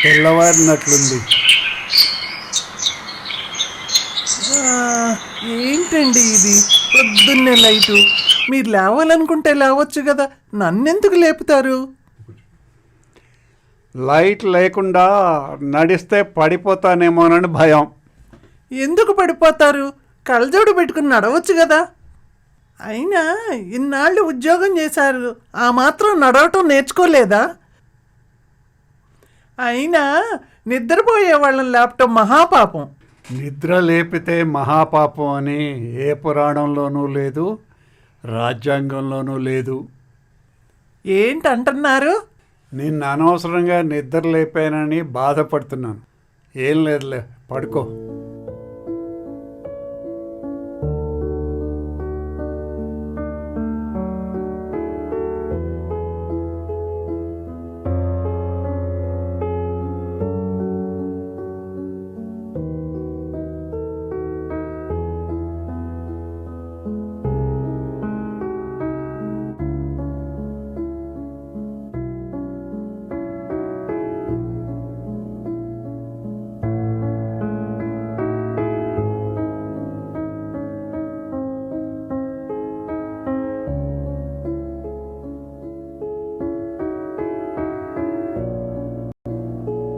తెల్లవారినట్లుంది. ఏంటండి ఇది పొద్దున్నే లైటు? మీరు లేవాలనుకుంటే లేవచ్చు కదా, నన్నెందుకు లేపుతారు? లైట్ లేకుండా నడిస్తే పడిపోతానేమోనని భయం. ఎందుకు పడిపోతారు? కళ్ళజోడు పెట్టుకుని నడవచ్చు కదా. అయినా ఇన్నాళ్ళు ఉద్యోగం చేశారు, ఆ మాత్రం నడవటం నేర్చుకోలేదా? అయినా నిద్రపోయే వాళ్ళని లేపటం మహాపాపం. నిద్ర లేపితే మహాపాపం అని ఏ పురాణంలోనూ లేదు, రాజ్యాంగంలోనూ లేదు. ఏంటంటున్నారు? నిన్ను అనవసరంగా నిద్ర లేపానని బాధపడుతున్నాను. ఏం లేదులే, పడుకో.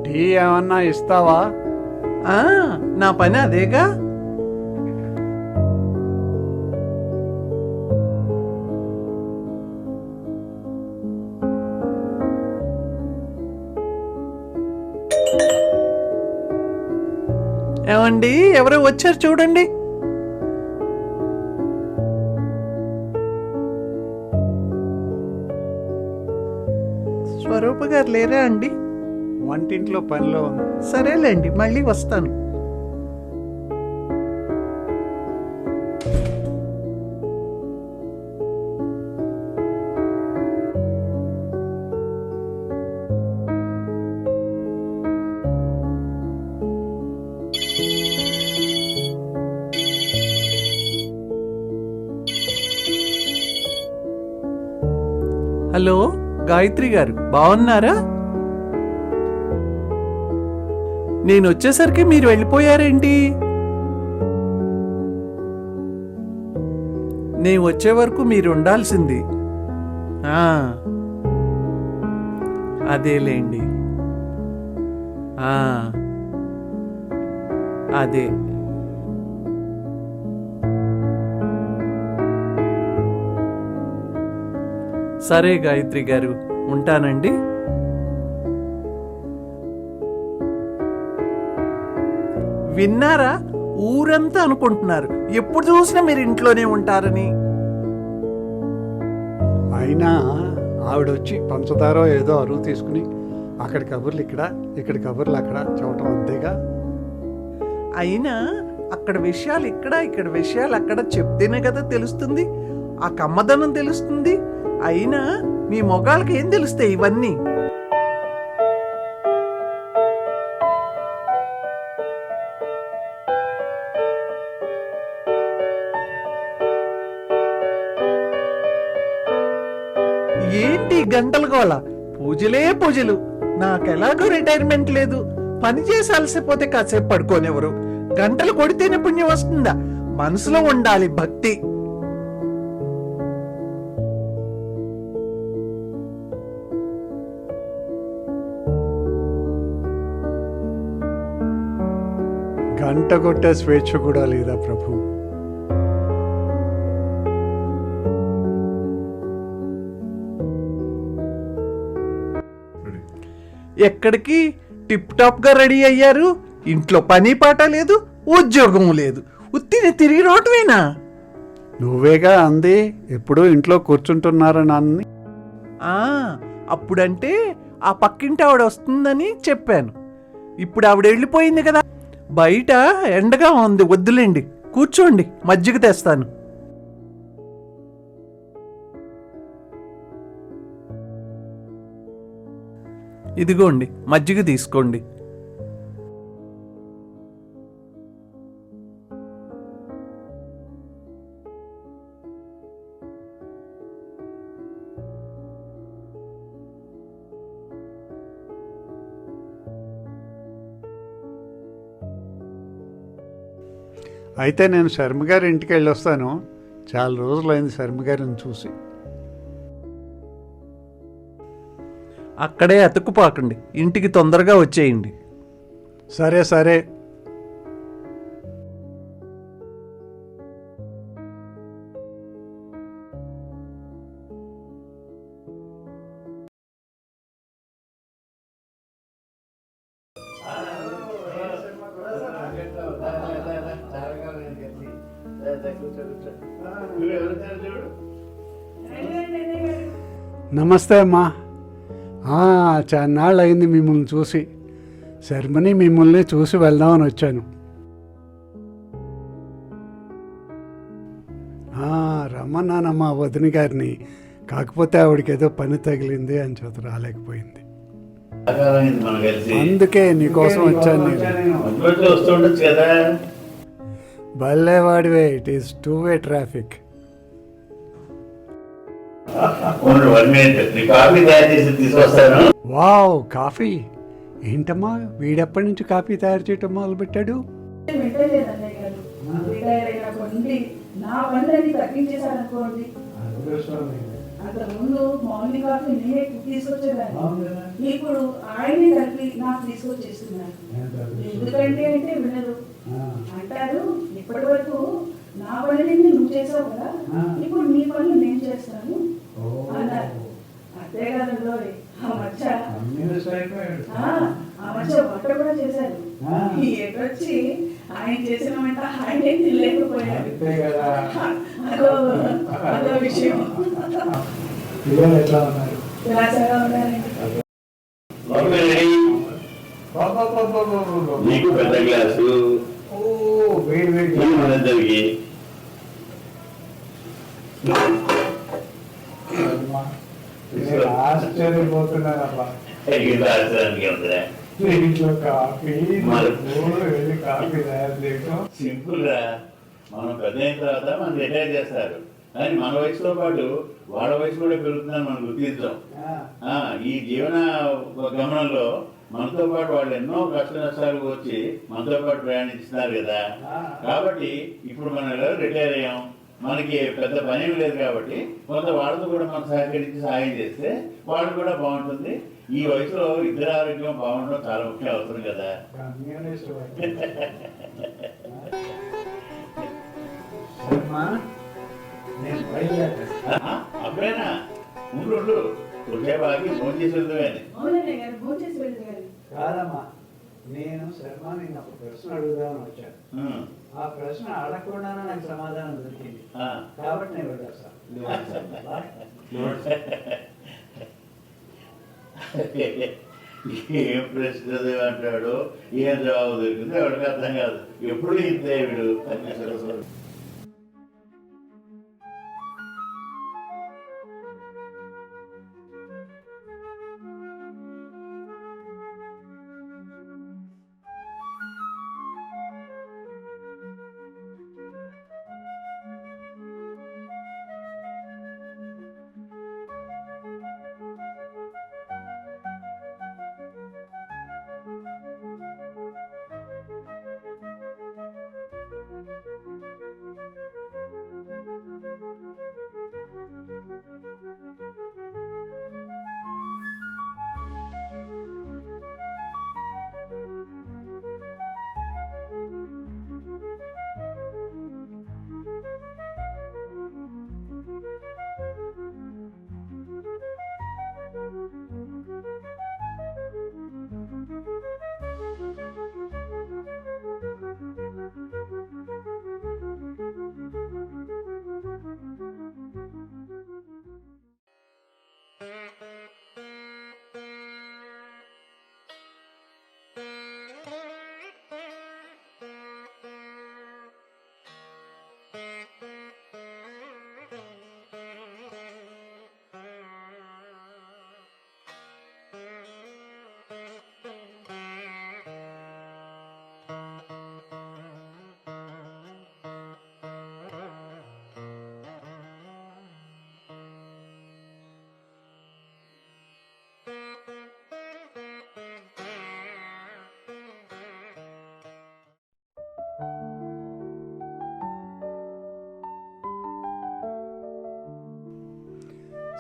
టీ ఏమన్నా ఇస్తావా? నా పని అదేగా. ఏమండి, ఎవరో వచ్చారు చూడండి. స్వరూప గారు లేరా అండి? వంటింట్లో పనిలో ఉంది. సరేలేండి, మళ్ళీ వస్తాను. హలో గాయత్రి గారు, బాగున్నారా? నేను వచ్చేసరికి మీరు వెళ్ళిపోయారేంటి? నేను వచ్చే వరకు మీరు ఉండాల్సింది. అదేలేండి. అదే. సరే గాయత్రి గారు, ఉంటానండి. విన్నారా? ఊరంతా అనుకుంటున్నారు ఎప్పుడు చూసినా మీరు ఇంట్లోనే ఉంటారని. అయినా ఆవిడొచ్చి పంచదారో ఏదో అరువు తీసుకుని అక్కడ కబుర్లు ఇక్కడ, ఇక్కడ కబుర్లు అక్కడ చూడటం అంతేగా. అయినా అక్కడ విషయాలు ఇక్కడ, ఇక్కడ విషయాలు అక్కడ చెప్తేనే కదా తెలుస్తుంది, ఆ కమ్మదనం తెలుస్తుంది. అయినా మీ మొగాళ్ళకి ఏం తెలుస్తాయి ఇవన్నీ? ఏంటి గంటలు గోల? పూజలే పూజలు. నాకెలాగో రిటైర్మెంట్ లేదు. పని చేసి అలసిపోతే కాసేపు పడుకోనివ్వరు. గంటలు కొడితేనే పుణ్యం వస్తుందా? మనసులో ఉండాలి భక్తి. గంట కొట్టే స్వేచ్ఛ కూడా లేదా ప్రభు? ఎక్కడికి? టిప్ టాప్ గా రెడీ అయ్యారు. ఇంట్లో పని పాట లేదు, ఉద్యోగం లేదు, ఉత్తిని తిరిగి రావటమేనా? నువ్వేగా అంది ఎప్పుడూ ఇంట్లో కూర్చుంటున్నారని అన్ని. అప్పుడంటే ఆ పక్కింటి ఆవిడ వస్తుందని చెప్పాను. ఇప్పుడు ఆవిడ వెళ్ళిపోయింది కదా. బయట ఎండగా ఉంది, వద్దులేండి, కూర్చోండి, మజ్జిగ తెస్తాను. ఇదిగోండి, మజ్జిగ తీసుకోండి. అయితే నేను శర్మ గారి ఇంటికి వెళ్ళొస్తాను. చాలా రోజులైంది శర్మ గారిని చూసి. అక్కడే అతుక్కుపోకండి, ఇంటికి తొందరగా వచ్చేయండి. సరే సరే. నమస్తే అమ్మా. చాన్నాళ్ళు అయింది మిమ్మల్ని చూసి. శర్మని మిమ్మల్ని చూసి వెళ్దామని వచ్చాను. రమ్మన్నానమ్మా వదిన గారిని. కాకపోతే ఆవిడకి ఏదో పని తగిలింది అని చేత రాలేకపోయింది. అందుకే నీకోసం వచ్చాను నేను. భలేవాడివే. It is 2-way traffic. Wow, coffee ఏంటమ్మా? వీడెప్పటి నుంచి కాఫీ తయారు చేయటం మొదలు పెట్టాడు? నా పనులన్నీ తగ్గించేశారనుకోండి. అంతకుముందు మార్నింగ్ కాఫీ నేనే తీసుకొచ్చేదాన్ని, ఇప్పుడు ఆయనే కలిపి నాకు తీసుకొచ్చేస్తున్నారు. ఎందుకంటే అంటే వినరు. అంటారు, ఇప్పటి వరకు నా పనులన్నీ నువ్వు చేసావు కదా, ఇప్పుడు నీ పనులు నేను చేస్తాను అన్నారు. అంతే కదంలో ఆ మధ్య వంట కూడా చేశారు. ఎక్కడొచ్చి ఆయన చేసిన వంట ఆయనే తినలేకపోయారు. అదో విషయం. రాసాగా ఉన్నారండి. నీకు పెద్ద గ్లాసు మనందరికి ఆశ్చర్యపోతున్నారబ్బా. ఇంట్లో కాఫీ వెళ్ళి కాఫీ తయారు చేయటం సింపుల్ గా. మనం పెద్ద అయిన తర్వాత మనం రిటైర్ చేస్తారు, కానీ మన వయసుతో పాటు వాళ్ళ వయసు కూడా పెరుగుతుందని మనం గుర్తించాం. ఈ జీవన గమనంలో మనతో పాటు వాళ్ళు ఎన్నో కష్ట నష్టాలు వచ్చి మనతో పాటు ప్రయాణిస్తున్నారు కదా. కాబట్టి ఇప్పుడు మనం ఎలా రిటైర్ అయ్యాం, మనకి పెద్ద పని లేదు కాబట్టి కొంత వాళ్ళతో కూడా మనం సహకరించి సహాయం చేస్తే వాళ్ళు కూడా బాగుంటుంది. ఈ వయసులో ఇద్దరు ఆరోగ్యం బాగుండడం చాలా ముఖ్య అవసరం కదా. అప్పుడేనా ఉండు కొద్దిసేపు ఫోన్ చేసి వెళ్తామని. కాదమ్మా, నేను శర్మ నేను ఒక ప్రశ్న అడుగుదామని వచ్చాను. ఆ ప్రశ్న అడగకుండానే నాకు సమాధానం దొరికింది కాబట్టి నేను వెళ్ళాను. ఏం ప్రశ్న అంటాడు, ఏం జవాబు దొరికిందో ఎవరికి అర్థం కాదు. ఎప్పుడు ఇంతే వీడు.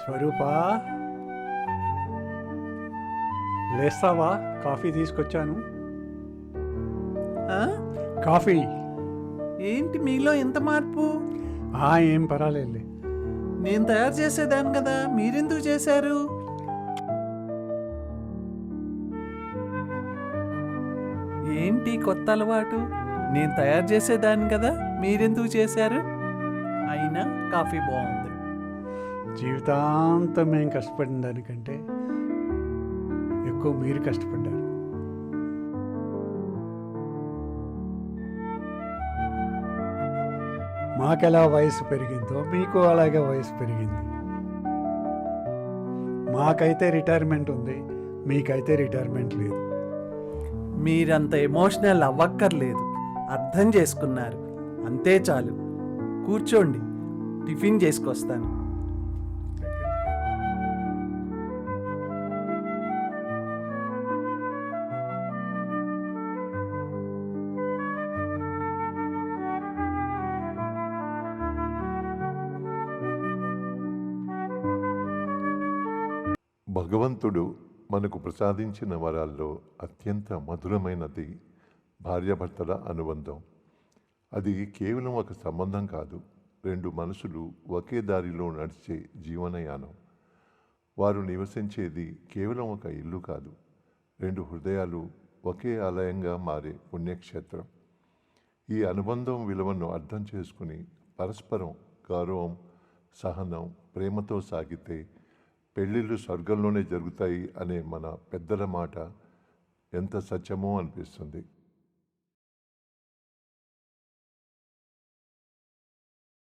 స్వరూపా, లేస్తావా? కాఫీ తీసుకొచ్చాను. ఆ? కాఫీ. ఏంటి మీలో ఎంత మార్పు? ఏం పర్వాలేదులే. నేను తయారు చేసేదాన్ని కదా, మీరెందుకు చేశారు? ఏంటి కొత్త అలవాటు? నేను తయారు చేసేదాన్ని కదా, మీరెందుకు చేశారు? అయినా కాఫీ బాగుంది. జీవితాంతం మేము కష్టపడిన దానికంటే ఎక్కువ మీరు కష్టపడ్డారు. మాకెలా వయసు పెరిగిందో మీకు అలాగే వయసు పెరిగింది. మాకైతే రిటైర్మెంట్ ఉంది, మీకైతే రిటైర్మెంట్ లేదు. మీరంత ఎమోషనల్ అవ్వక్కర్లేదు, అర్థం చేసుకున్నారు, అంతే చాలు. కూర్చోండి, టిఫిన్ చేసుకొస్తాను. భగవంతుడు మనకు ప్రసాదించిన వరాల్లో అత్యంత మధురమైనది భార్యాభర్తల అనుబంధం. అది కేవలం ఒక సంబంధం కాదు, రెండు మనసులు ఒకే దారిలో నడిచే జీవనయానం. వారు నివసించేది కేవలం ఒక ఇల్లు కాదు, రెండు హృదయాలు ఒకే ఆలయంగా మారే పుణ్యక్షేత్రం. ఈ అనుబంధం విలువను అర్థం చేసుకుని పరస్పరం గౌరవం, సహనం, ప్రేమతో సాగితే పెళ్ళిళ్ళు స్వర్గంలోనే జరుగుతాయి అనే మన పెద్దల మాట ఎంత సత్యమో అనిపిస్తుంది.